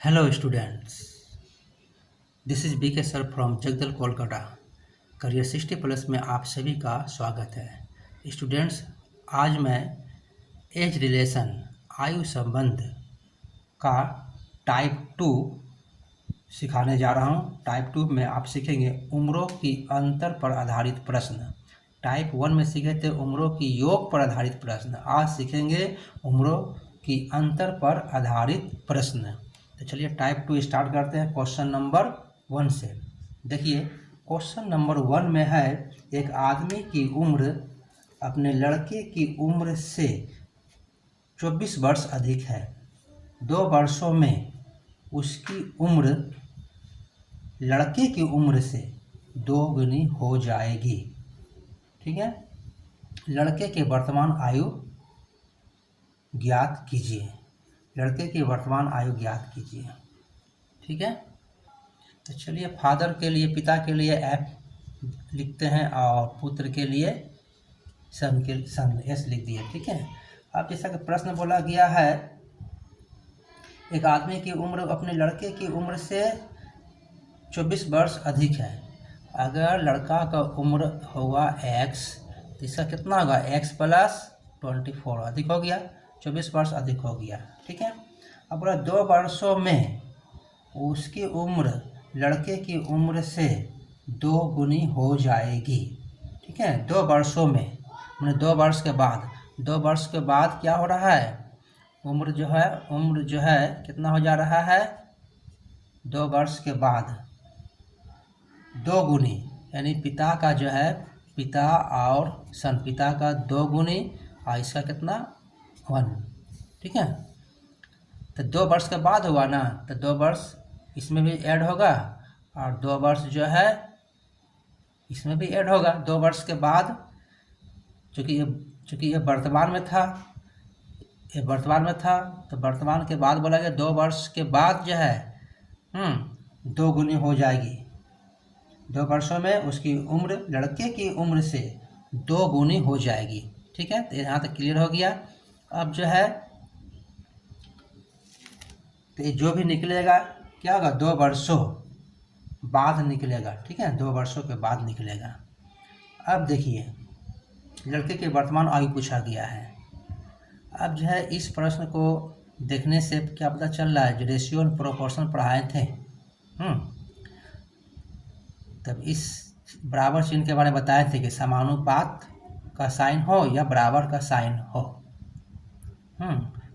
Hello students, this is B K sir from Jagaddal Kolkata. Career 60+ में आप सभी का स्वागत है। स्टूडेंट्स, आज मैं एज रिलेशन आयु संबंध का टाइप 2 सिखाने जा रहा हूँ। टाइप 2 में आप सीखेंगे उम्रों की अंतर पर आधारित प्रश्न। टाइप 1 में सीखे थे उम्रों की योग पर आधारित प्रश्न। आज सीखेंगे उम्रों की अंतर पर आधारित प्रश्न। तो चलिए टाइप 2 स्टार्ट करते हैं क्वेश्चन नंबर 1 से। देखिए क्वेश्चन नंबर 1 में है, एक आदमी की उम्र अपने लड़के की उम्र से 24 वर्ष अधिक है। 2 वर्षों में उसकी उम्र लड़के की उम्र से 2 गुनी हो जाएगी। ठीक है, लड़के की वर्तमान आयु ज्ञात कीजिए। लड़के की वर्तमान आयु ज्ञात कीजिए। ठीक है, तो चलिए फादर के लिए, पिता के लिए एफ लिखते हैं और पुत्र के लिए सन एस लिख दिए। ठीक है, अब जैसा कि प्रश्न बोला गया है, एक आदमी की उम्र अपने लड़के की उम्र से 24 वर्ष अधिक है। अगर लड़का का उम्र होगा x, तो इसका कितना होगा x + 24 अधिक हो गया, 24 वर्ष अधिक हो गया। ठीक है, अब बोला 2 वर्षों में उसकी उम्र लड़के की उम्र से 2 गुनी हो जाएगी। ठीक है, 2 वर्षों में, मैंने 2 वर्ष के बाद, 2 वर्ष के बाद क्या हो रहा है, उम्र जो है कितना हो जा रहा है, 2 वर्ष के बाद 2 गुनी, यानी पिता का जो है, पिता और सन, पिता का 2 गुनी और इसका कितना 1। ठीक है, तो 2 वर्ष के बाद हुआ ना, तो 2 वर्ष इसमें भी ऐड होगा और 2 वर्ष जो है इसमें भी ऐड होगा। 2 वर्ष के बाद, चूँकि ये वर्तमान में था, ये वर्तमान में था, तो वर्तमान के बाद बोला गया 2 वर्ष के बाद जो है 2 गुनी हो जाएगी। 2 वर्षों में उसकी उम्र लड़के की उम्र से 2 गुनी हो जाएगी। ठीक है, तो यहाँ तक क्लियर हो गया। अब जो है तो ये जो भी निकलेगा क्या होगा, 2 वर्षों बाद निकलेगा। ठीक है, 2 वर्षों के बाद निकलेगा। अब देखिए लड़के की वर्तमान आयु पूछा गया है। अब जो है इस प्रश्न को देखने से क्या पता चल रहा है, जो रेशियो एंड प्रोपोर्शन पढ़ाए थे, तब इस बराबर चिन्ह के बारे में बताए थे कि समानुपात का साइन हो या बराबर का साइन हो।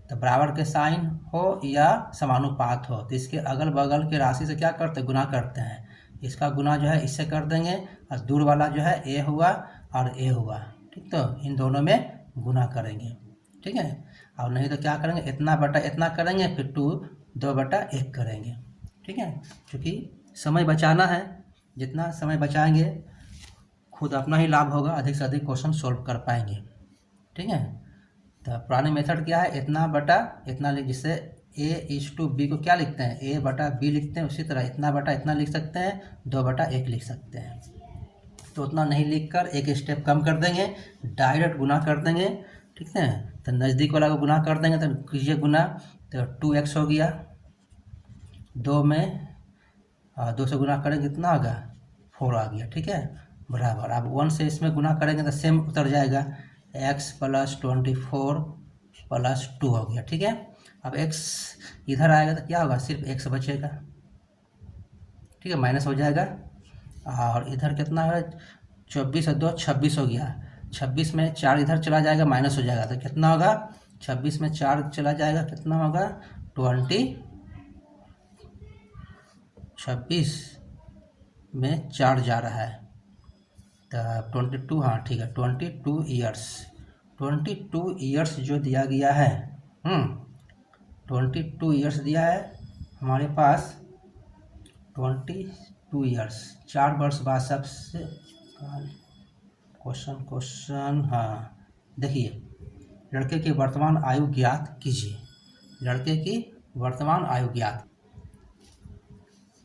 तो बराबर के साइन हो या समानुपात हो, तो इसके अगल बगल के राशि से क्या करते हैं, गुना करते हैं। इसका गुना जो है इससे कर देंगे और दूर वाला जो है ए हुआ और ए हुआ। ठीक, तो इन दोनों में गुना करेंगे। ठीक है, और नहीं तो क्या करेंगे, इतना बटा इतना करेंगे, फिर 2/1 करेंगे। ठीक है, क्योंकि समय बचाना है, जितना समय बचाएंगे खुद अपना ही लाभ होगा, अधिक से अधिक क्वेश्चन सोल्व कर पाएंगे। ठीक है, तो पुराने मेथड क्या है, इतना बटा इतना लिख, जिससे A/B को क्या लिखते हैं, A/B लिखते हैं। उसी तरह इतना बटा इतना लिख सकते हैं, 2/1 लिख सकते हैं। तो उतना नहीं लिखकर एक स्टेप कम कर देंगे, डायरेक्ट गुना कर देंगे। ठीक है, तो नज़दीक वाला को गुना कर देंगे, तो कीजिए गुना, तो 2x हो गया। 2 में 2 से गुना करेंगे कितना होगा, 4 आ गया। ठीक है, बराबर। अब 1 से इसमें गुना करेंगे तो सेम उतर जाएगा, x + 24 + 2 हो गया। ठीक है, अब x इधर आएगा तो क्या होगा, सिर्फ x बचेगा। ठीक है, माइनस हो जाएगा। और इधर कितना है, 24 और 2 26 हो गया। 26 में 4 इधर चला जाएगा, माइनस हो जाएगा, तो कितना होगा, 26 में 4 चला जाएगा, कितना होगा 20। 26 में 4 जा रहा है तो 22, हाँ ठीक है, 22 ईयर्स। 22 ईयर्स जो दिया गया है, 22 ईयर्स दिया है हमारे पास। 22 ईयर्स, 4 वर्ष बाद सबसे क्वेश्चन। हाँ देखिए, लड़के की वर्तमान आयु ज्ञात कीजिए। लड़के की वर्तमान आयु ज्ञात।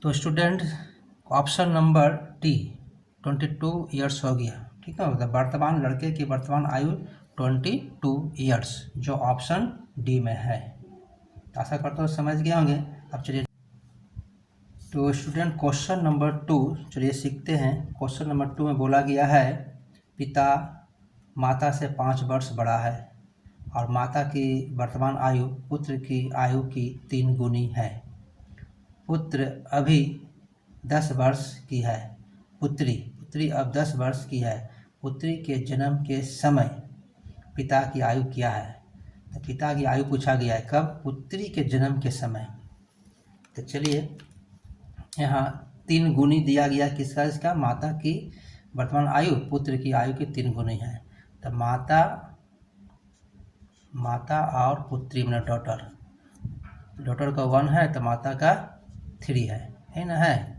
तो student option number D 22 years हो गया। ठीक है, मतलब वर्तमान लड़के की वर्तमान आयु 22 ईयर्स, जो ऑप्शन डी में है। आशा करता हूँ समझ गए होंगे। अब चलिए तो स्टूडेंट क्वेश्चन नंबर 2 चलिए सीखते हैं। क्वेश्चन नंबर 2 में बोला गया है पिता माता से 5 वर्ष बड़ा है और माता की वर्तमान आयु पुत्र की आयु की 3 गुनी है। पुत्र अभी 10 वर्ष की है। पुत्री अब 10 वर्ष की है। पुत्री के जन्म के समय पिता की आयु क्या है? तो पिता की आयु पूछा गया है कब? पुत्री के जन्म के समय। तो चलिए यहाँ 3 गुनी दिया गया किसका? इसका माता की वर्तमान आयु पुत्र की आयु की 3 गुनी है। तो माता और पुत्री में डॉटर का 1 है तो माता का 3 है ना? है।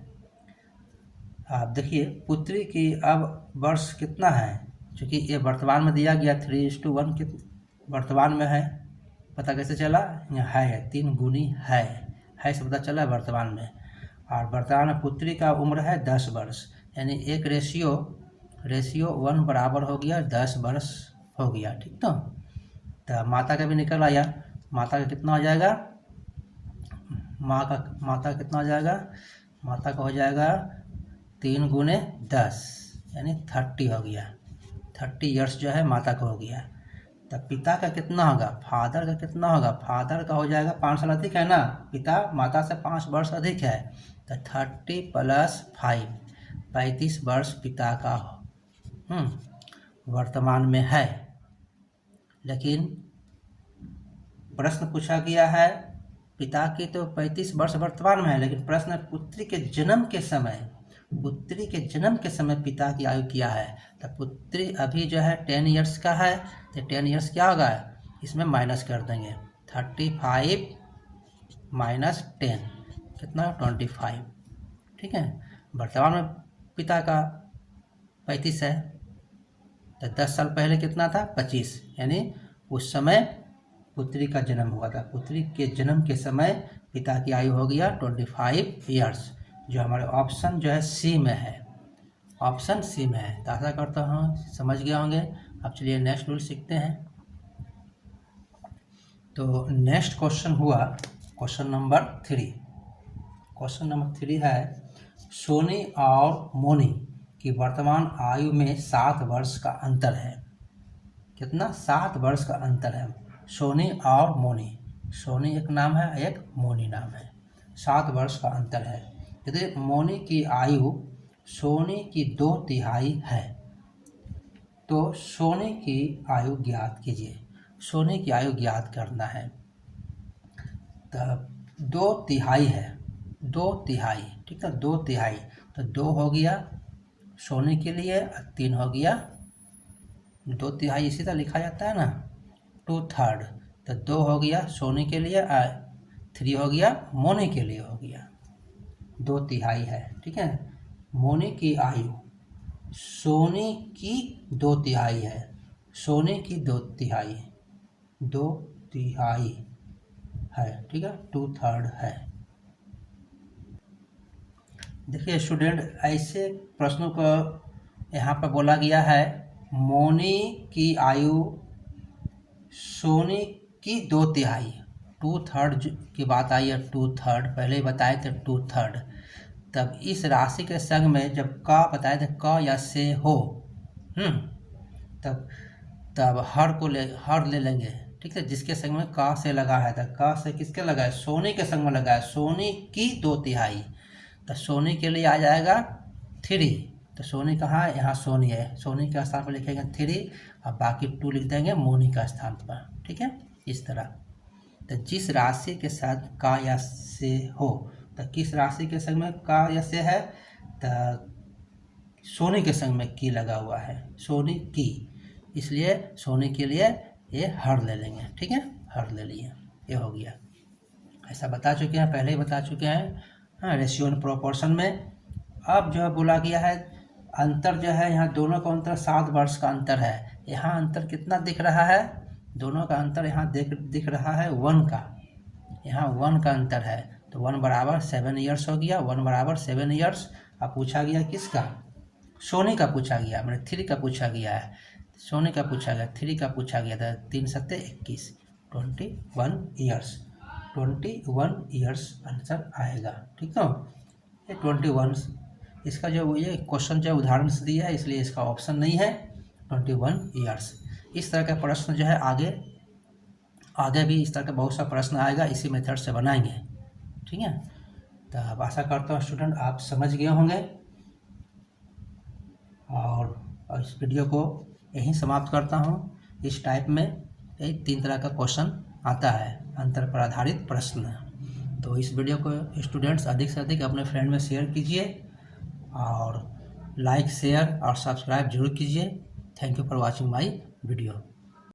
आप देखिए पुत्री की अब वर्ष कितना है, क्योंकि ये वर्तमान में दिया गया 3:1 के वर्तमान में है। पता कैसे चला? यहाँ है 3 गुनी है से पता चला वर्तमान में। और वर्तमान में पुत्री का उम्र है 10 वर्ष, यानी एक रेशियो 1 बराबर हो गया 10 वर्ष हो गया। ठीक तो माता का भी निकल आया। माता का कितना हो जाएगा? माता कितना हो जाएगा? माता का हो जाएगा 3 गुने 10 यानी 30 हो गया। 30 ईयर्स जो है माता का हो गया। तब पिता का कितना होगा? फादर का कितना होगा? फादर का हो जाएगा 5 साल अधिक है ना। पिता माता से 5 वर्ष अधिक है तो 30 + 5 35 वर्ष पिता का वर्तमान में है। लेकिन प्रश्न पूछा गया है पिता की तो 35 वर्ष वर्तमान में है, लेकिन प्रश्न पुत्री के जन्म के समय पिता की आयु क्या है? तो पुत्री अभी जो है 10 ईयर्स का है तो 10 ईयर्स क्या होगा? इसमें माइनस कर देंगे। 35 - 10 कितना? 25। ठीक है। वर्तमान में पिता का 35 है तो 10 साल पहले कितना था? 25, यानी उस समय पुत्री का जन्म हुआ था। पुत्री के जन्म के समय पिता की आयु हो गया 25 ईयर्स, जो हमारे ऑप्शन जो है सी में है। ऑप्शन सी में है। तो आशा करता हूँ समझ गए होंगे। अब चलिए नेक्स्ट रूल सीखते हैं। तो नेक्स्ट क्वेश्चन हुआ क्वेश्चन नंबर 3। क्वेश्चन नंबर 3 है सोनी और मोनी की वर्तमान आयु में 7 वर्ष का अंतर है। कितना? 7 वर्ष का अंतर है। सोनी और मोनी, सोनी एक नाम है, एक मोनी नाम है। 7 वर्ष का अंतर है। यदि मोनी की आयु सोनी की 2/3 है तो सोनी की आयु ज्ञात कीजिए। सोनी की आयु ज्ञात करना है। तब 2/3 है, 2/3। ठीक है, 2/3 तो 2 हो गया सोनी के लिए और 3 हो गया 2/3 इसी तरह लिखा जाता है ना, 2/3। तो 2 हो गया सोनी के लिए और 3 हो गया मोनी के लिए हो गया। 2/3 है। ठीक है। मोनी की आयु सोनी की 2/3 है। सोनी की 2/3 है। ठीक है, 2/3 है। देखिए स्टूडेंट, ऐसे प्रश्नों को यहाँ पर बोला गया है मोनी की आयु सोनी की 2/3, 2/3 की बात आई है। 2/3 पहले ही बताए थे 2/3। तब इस राशि के संग में जब का बताए थे क या से हो तब हर ले लेंगे। ठीक है, जिसके संग में का से लगा है तो का से किसके लगा है? सोनी के संग में लगा है। सोनी की 2/3 तो सोनी के लिए आ जाएगा 3। तो सोनी कहाँ है? यहाँ सोनी है। सोनी के स्थान पर लिखेंगे 3 और बाकी 2 लिख देंगे मोनी का स्थान पर। ठीक है, इस तरह। तो जिस राशि के साथ का या से हो, तो किस राशि के संग में का या से है? तो सोनी के संग में की लगा हुआ है, सोनी की, इसलिए सोनी के लिए ये हर ले लेंगे। ठीक है, हर ले लिए, ये हो गया। ऐसा बता चुके हैं, पहले ही बता चुके हैं। हाँ, रेशियो एंड प्रोपोर्शन में। अब जो है बोला गया है अंतर जो है यहाँ दोनों का अंतर 7 वर्ष का अंतर है। यहाँ अंतर कितना दिख रहा है? दोनों का अंतर यहाँ दिख रहा है 1 का। यहाँ 1 का अंतर है तो 1 बराबर 7 ईयर्स हो गया। 1 बराबर 7 ईयर्स। अब पूछा गया किसका? सोनी का पूछा गया, मैंने 3 का पूछा गया है। सोनी का पूछा गया, 3 का पूछा गया था। 3 × 7 = 21, 21 ईयर्स। 21 ईयर्स आंसर आएगा। ठीक है, ये 21, इसका जो ये क्वेश्चन जो उदाहरण से दिया है इसलिए इसका ऑप्शन नहीं है 21 ईयर्स। इस तरह का प्रश्न जो है आगे भी इस तरह का बहुत सा प्रश्न आएगा, इसी मेथड से बनाएंगे। ठीक है, तो अब आशा करता हूँ स्टूडेंट आप समझ गए होंगे, और इस वीडियो को यहीं समाप्त करता हूँ। इस टाइप में एक 3 तरह का क्वेश्चन आता है, अंतर पर आधारित प्रश्न। तो इस वीडियो को स्टूडेंट्स अधिक से अधिक अपने फ्रेंड में शेयर कीजिए, और लाइक शेयर और सब्सक्राइब जरूर कीजिए। Thank you for watching my video.